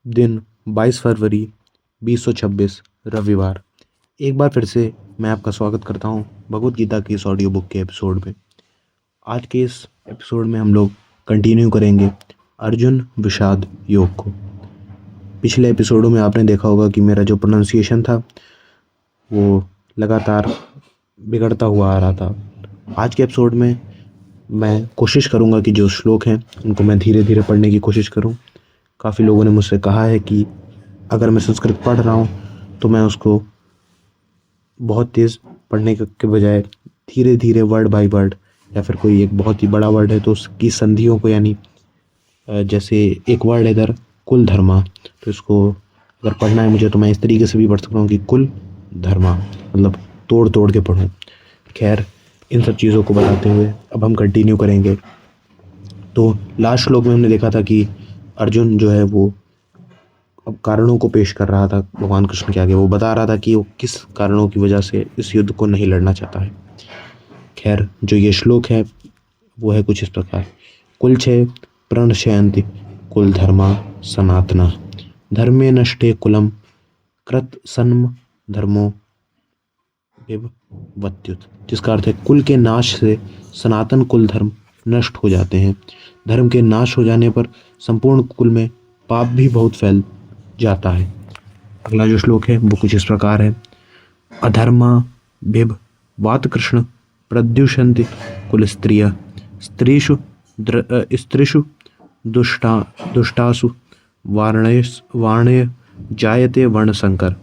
दिन 22 फरवरी 2026 रविवार। एक बार फिर से मैं आपका स्वागत करता हूँ भगवत गीता की इस ऑडियो बुक के एपिसोड में। आज के इस एपिसोड में हम लोग कंटिन्यू करेंगे अर्जुन विषाद योग को। पिछले एपिसोडों में आपने देखा होगा कि मेरा जो प्रोनाउंसिएशन था वो लगातार बिगड़ता हुआ आ रहा था। आज के एपिसोड में मैं कोशिश करूँगा कि जो श्लोक हैं उनको मैं धीरे धीरे पढ़ने की कोशिश करूँ। काफ़ी लोगों ने मुझसे कहा है कि अगर मैं संस्कृत पढ़ रहा हूँ तो मैं उसको बहुत तेज़ पढ़ने के बजाय धीरे धीरे वर्ड बाय वर्ड, या फिर कोई एक बहुत ही बड़ा वर्ड है तो उसकी संधियों को, यानी जैसे एक वर्ड है इधर कुल धर्मा, तो इसको अगर पढ़ना है मुझे तो मैं इस तरीके से भी पढ़ सकता हूँ कि कुल धर्मा, मतलब तोड़ तोड़ के पढ़ूँ। खैर, इन सब चीज़ों को बताते हुए अब हम कंटिन्यू करेंगे। तो लास्ट श्लोक में हमने देखा था कि अर्जुन जो है वो अब कारणों को पेश कर रहा था भगवान कृष्ण के आगे। वो बता रहा था कि वो किस कारणों की वजह से इस युद्ध को नहीं लड़ना चाहता है। खैर, जो ये श्लोक है वो है कुछ इस प्रकार। कुल छे प्रणशयन्ति कुल धर्मा सनातना धर्मे नष्टे कुलम कृत सन्म धर्मो विभवत्युत। जिसका अर्थ है कुल के नाश से सनातन कुल धर्म नष्ट हो जाते हैं। धर्म के नाश हो जाने पर संपूर्ण कुल में पाप भी बहुत फैल जाता है। अगला जो श्लोक है वो कुछ इस प्रकार है। अधर्मा बिभ वात कृष्ण प्रद्युषन्ति कुल स्त्रिय स्त्रीषु दुष्टासु वार्णय जायते वर्ण संकर।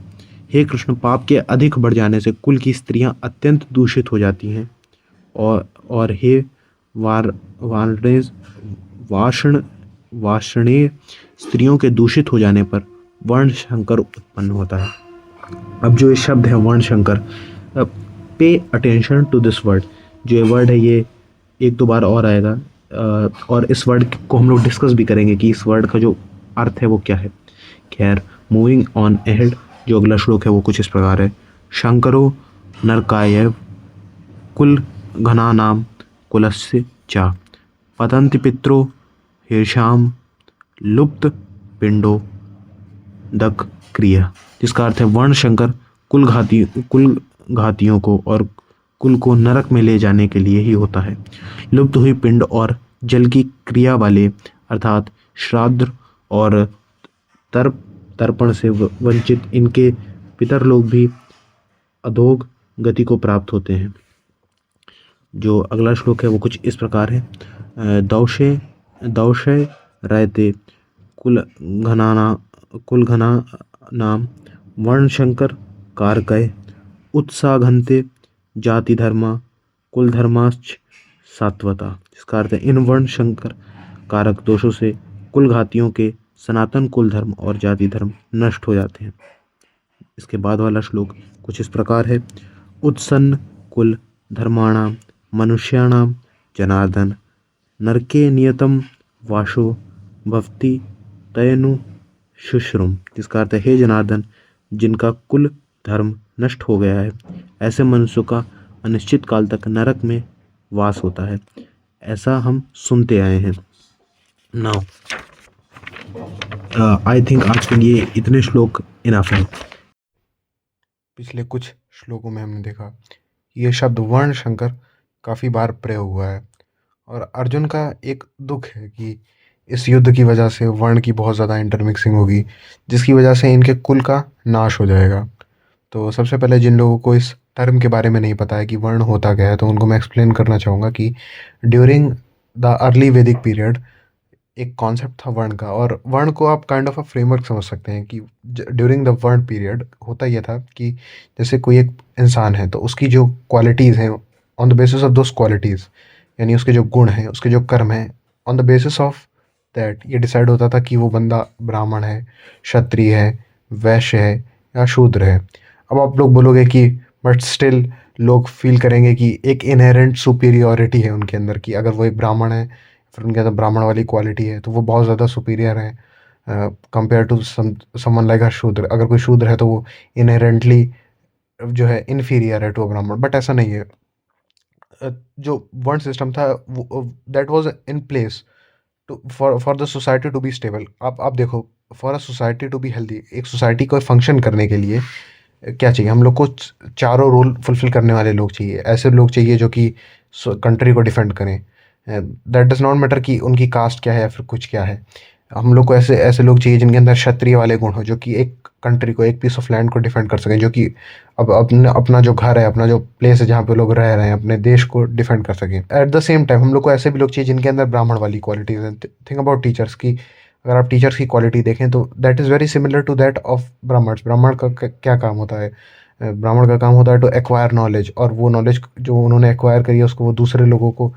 हे कृष्ण, पाप के अधिक बढ़ जाने से कुल की स्त्रियां अत्यंत दूषित हो जाती हैं और हे वाषणेय स्त्रियों के दूषित हो जाने पर वर्ण शंकर उत्पन्न होता है। अब जो ये शब्द है वर्ण Shankar, pay attention to this word. जो ये वर्ड है ये एक दो बार और आएगा, और इस वर्ड को हम लोग डिस्कस भी करेंगे कि इस वर्ड का जो अर्थ है वो क्या है। खैर, मूविंग ऑन अहेड, जो अगला श्लोक है वो कुछ इस प्रकार है। शंकरो नरकाय कुल घना नाम कुलस्य चा पतंति पित्रो हेशाम लुप्त पिंडो दक क्रिया। जिसका अर्थ है वर्ण शंकर कुल घातियों को और कुल को नरक में ले जाने के लिए ही होता है। लुप्त हुई पिंड और जल की क्रिया वाले अर्थात श्राद्ध और तर्पण से वंचित इनके पितर लोग भी अधोग गति को प्राप्त होते हैं। जो अगला श्लोक है वो कुछ इस प्रकार है। दौशे रहते कुल घना नाम वर्ण शंकर कारकय उत्साघंते जाति धर्मा कुल धर्माश्च सात्वता। जिसका अर्थ है इन वर्ण शंकर कारक दोषों से कुल घातियों के सनातन कुल धर्म और जाति धर्म नष्ट हो जाते हैं। इसके बाद वाला श्लोक कुछ इस प्रकार है। उत्सन्न कुल धर्माणाम मनुष्याणाम जनार्दन नरके नियतम वाशो भवति तयनु शुश्रुम। जिसका अर्थ है हे जनार्दन, जिनका कुल धर्म नष्ट हो गया है ऐसे मनुष्यों का अनिश्चित काल तक नरक में वास होता है, ऐसा हम सुनते आए हैं। नाउ आई थिंक आज के लिए इतने श्लोक इनफ है। पिछले कुछ श्लोकों में हमने देखा ये शब्द वर्ण शंकर काफ़ी बार प्रयोग हुआ है, और अर्जुन का एक दुख है कि इस युद्ध की वजह से वर्ण की बहुत ज़्यादा इंटरमिक्सिंग होगी, जिसकी वजह से इनके कुल का नाश हो जाएगा। तो सबसे पहले जिन लोगों को इस टर्म के बारे में नहीं पता है कि वर्ण होता क्या है, तो उनको मैं एक्सप्लेन करना चाहूँगा कि ड्यूरिंग द अर्ली वैदिक पीरियड एक कॉन्सेप्ट था वर्ण का, और वर्ण को आप काइंड ऑफ अ फ्रेमवर्क समझ सकते हैं कि ड्यूरिंग द वर्ण पीरियड होता यह था कि जैसे कोई एक इंसान है तो उसकी जो क्वालिटीज़ हैं, on the basis of those qualities, यानी उसके जो गुण हैं, उसके जो कर्म हैं, on the basis of that ये डिसाइड होता था कि वो बंदा ब्राह्मण है, क्षत्रिय है, वैश्य है या शूद्र है। अब आप लोग बोलोगे कि बट स्टिल लोग फील करेंगे कि एक इनहेरेंट सुपीरियॉरिटी है उनके अंदर, कि अगर वो एक ब्राह्मण है, फिर उनके अंदर ब्राह्मण वाली क्वालिटी है तो वो बहुत ज़्यादा सुपीरियर है compare to someone like a Shudra. अगर कोई शूद्र है तो वो इनहेरेंटली जो है इन्फीरियर है टू अ ब्राह्मण, बट ऐसा नहीं है। जो वर्ण सिस्टम था that was in place to for the society to be stable. आप देखो for a society to be healthy, एक सोसाइटी को फंक्शन करने के लिए क्या चाहिए हम लोग को? चारों रोल फुलफिल करने वाले लोग चाहिए। ऐसे लोग चाहिए जो कि कंट्री को डिफेंड करें। दैट डज नॉट मैटर कि उनकी कास्ट क्या है या फिर कुछ क्या है। हम लोग को ऐसे ऐसे लोग चाहिए जिनके अंदर क्षत्रिय वाले गुण हो, जो कि एक कंट्री को, एक पीस ऑफ लैंड को डिफेंड कर सकें, जो कि अब अपना अपना जो घर है, अपना जो प्लेस है जहाँ पे लोग रह रहे हैं, अपने देश को डिफेंड कर सकें। एट द सेम टाइम हम लोग को ऐसे भी लोग चाहिए जिनके अंदर ब्राह्मण वाली क्वालिटीज हैं। थिंक अबाउट टीचर्स की। अगर आप टीचर्स की क्वालिटी देखें तो that is very similar to that of Brahmins. ब्राह्मण का क्या काम होता है? ब्राह्मण का काम होता है टू एक्वायर नॉलेज, और वो नॉलेज जो उन्होंने एक्वायर करी है उसको वो दूसरे लोगों को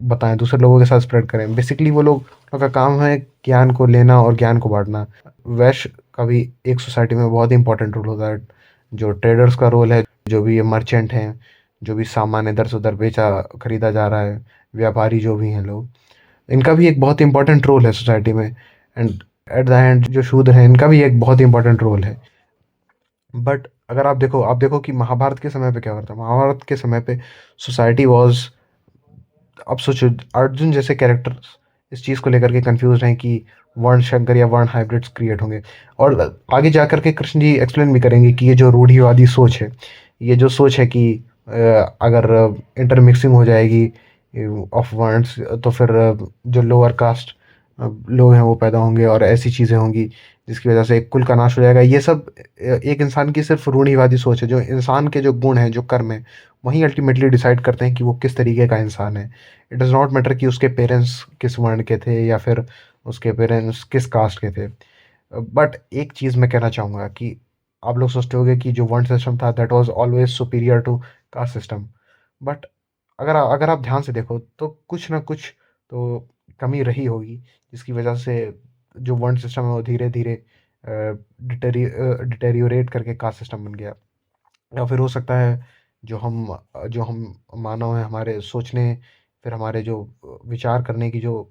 बताएं, दूसरे लोगों के साथ स्प्रेड करें। बेसिकली वो लोग का काम है ज्ञान को लेना और ज्ञान को बांटना। वैश्य का भी एक सोसाइटी में बहुत ही इंपॉर्टेंट रोल होता है। जो ट्रेडर्स का रोल है, जो भी ये मर्चेंट हैं, जो भी सामान इधर से उधर बेचा खरीदा जा रहा है, व्यापारी जो भी हैं लोग, इनका भी एक बहुत इंपॉर्टेंट रोल है सोसाइटी में। एंड एट द एंड जो शूद्र हैं, इनका भी एक बहुत इंपॉर्टेंट रोल है। बट अगर आप देखो कि महाभारत के समय पे क्या होता है। महाभारत के समय पे सोसाइटी वॉज, अब सोचो अर्जुन जैसे कैरेक्टर्स इस चीज़ को लेकर के कंफ्यूज हैं कि वर्ण शंकर या वर्ण हाइब्रिड्स क्रिएट होंगे। और आगे जाकर के कृष्ण जी एक्सप्लेन भी करेंगे कि ये जो रूढ़िवादी सोच है, ये जो सोच है कि अगर इंटरमिक्सिंग हो जाएगी ऑफ वर्ड्स तो फिर जो लोअर कास्ट लोग हैं वो पैदा होंगे और ऐसी चीज़ें होंगी जिसकी वजह से एक कुल का नाश हो जाएगा। ये सब एक इंसान की सिर्फ रूढ़िवादी सोच है। जो इंसान के जो गुण हैं, जो कर्म है, वही अल्टीमेटली डिसाइड करते हैं कि वो किस तरीके का इंसान है। इट डज़ नॉट मैटर कि उसके पेरेंट्स किस वर्ण के थे या फिर उसके पेरेंट्स किस कास्ट के थे। बट एक चीज़ मैं कहना चाहूँगा कि आप लोग सोचते होंगे कि जो वर्ण सिस्टम था that was always superior to caste system. But अगर आप ध्यान से देखो तो कुछ ना कुछ तो कमी रही होगी, जिसकी वजह से जो वर्ण सिस्टम है वो धीरे धीरे डिटेरियोरेट करके कास्ट सिस्टम बन गया। या फिर हो सकता है जो हम मानव हैं, हमारे सोचने, फिर हमारे जो विचार करने की जो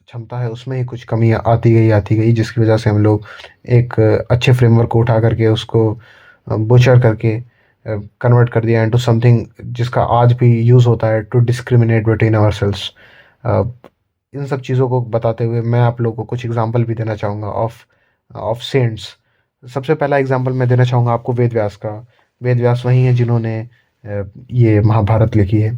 क्षमता है, उसमें ही कुछ कमी आती गई, जिसकी वजह से हम लोग एक अच्छे फ्रेमवर्क को उठा करके उसको बुचर करके कन्वर्ट कर दिया इनटू समथिंग जिसका आज भी यूज़ होता है टू डिस्क्रिमिनेट बिटवीन आवरसेल्व्स। इन सब चीज़ों को बताते हुए मैं आप लोगों को कुछ एग्जांपल भी देना चाहूँगा ऑफ ऑफ सेंट्स। सबसे पहला एग्जांपल मैं देना चाहूँगा आपको वेद व्यास का। वेद व्यास वही हैं जिन्होंने ये महाभारत लिखी है।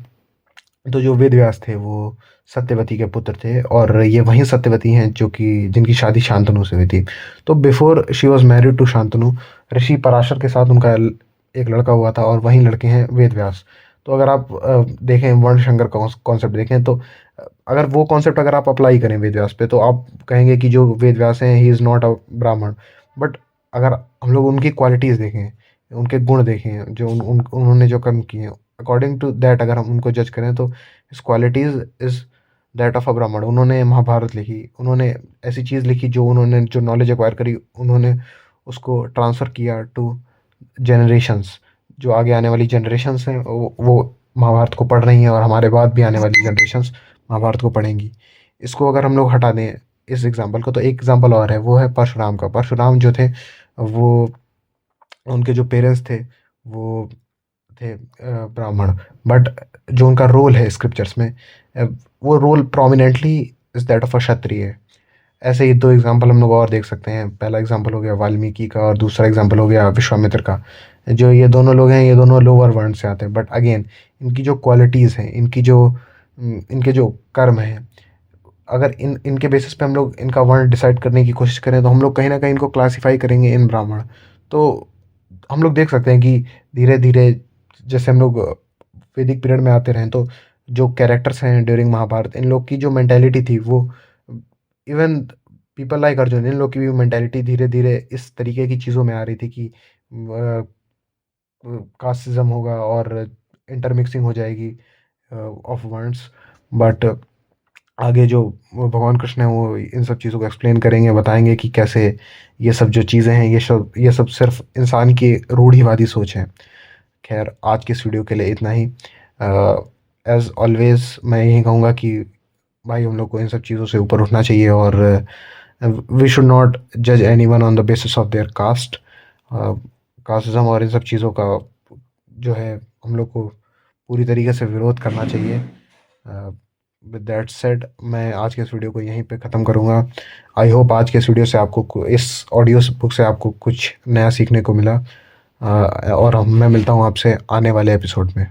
तो जो वेद व्यास थे वो सत्यवती के पुत्र थे, और ये वही सत्यवती हैं जो कि जिनकी शादी शांतनु से हुई थी। तो before she was married to Shantanu, Rishi Parashar के साथ उनका एक लड़का हुआ था, और वही लड़के हैं वेद व्यास। तो अगर आप देखें वर्ण शंकर का कॉन्सेप्ट देखें तो अगर वो कॉन्सेप्ट अगर आप अप्लाई करें वेद व्यास पे तो आप कहेंगे कि जो वेद व्यास हैं ही इज़ नॉट अ ब्राह्मण। बट अगर हम लोग उनकी क्वालिटीज़ देखें, उनके गुण देखें, जो उन्होंने जो कर्म किए हैं, अकॉर्डिंग टू दैट अगर हम उनको जज करें तो his qualities is that of अ ब्राह्मण। उन्होंने महाभारत लिखी, उन्होंने ऐसी चीज़ लिखी, जो उन्होंने जो नॉलेज एक्वायर करी उन्होंने उसको ट्रांसफ़र किया टू जनरेशंस। जो आगे आने वाली जनरेशंस हैं वो महाभारत को पढ़ रही हैं, और हमारे बाद भी आने वाली जनरेशंस महाभारत को पढ़ेंगी। इसको अगर हम लोग हटा दें इस एग्जाम्पल को, तो एक एग्जाम्पल और है, वो है परशुराम का। परशुराम जो थे वो, उनके जो पेरेंट्स थे वो थे ब्राह्मण। बट जो उनका रोल है स्क्रिप्चर्स में, वो role prominently is that of a Kshatriya. ऐसे ही दो एग्जांपल हम लोग और देख सकते हैं। पहला एग्जांपल हो गया वाल्मीकि का, और दूसरा एग्जांपल हो गया विश्वामित्र का। जो ये दोनों लोग हैं, ये दोनों लोअर वर्ण से आते हैं, बट अगेन इनकी जो क्वालिटीज़ हैं, इनके जो कर्म हैं, अगर इनके बेसिस पे हम लोग इनका वर्ण डिसाइड करने की कोशिश करें तो हम लोग कहीं ना कहीं इनको क्लासीफाई करेंगे इन ब्राह्मण। तो हम लोग देख सकते हैं कि धीरे धीरे जैसे हम लोग वैदिक पीरियड में आते रहें तो जो कैरेक्टर्स हैं ड्यूरिंग महाभारत, इन लोग की जो मेंटेलिटी थी वो, इवन पीपल लाइक अर्जुन, इन लोग की भी मेंटेलिटी धीरे धीरे इस तरीके की चीज़ों में आ रही थी कि कास्टिज्म होगा और इंटरमिक्सिंग हो जाएगी ऑफ वर्ड्स। बट आगे जो भगवान कृष्ण है वो इन सब चीज़ों को एक्सप्लेन करेंगे, बताएंगे कि कैसे ये सब जो चीज़ें हैं, ये सब सिर्फ इंसान की रूढ़िवादी सोच है। खैर, आज के इस वीडियो के लिए इतना ही। एज ऑलवेज मैं यही कहूँगा कि भाई हम लोग को इन सब चीज़ों से ऊपर उठना चाहिए, और वी शुड नॉट जज any one on the basis of their caste. Casteism और इन सब चीज़ों का जो है हम लोग को पूरी तरीके से विरोध करना चाहिए। विद दैट सेड मैं आज के इस वीडियो को यहीं पे ख़त्म करूँगा। आई होप आज के इस वीडियो से आपको इस ऑडियो बुक से आपको कुछ नया सीखने को मिला। और मैं मिलता हूँ आपसे आने वाले एपिसोड में।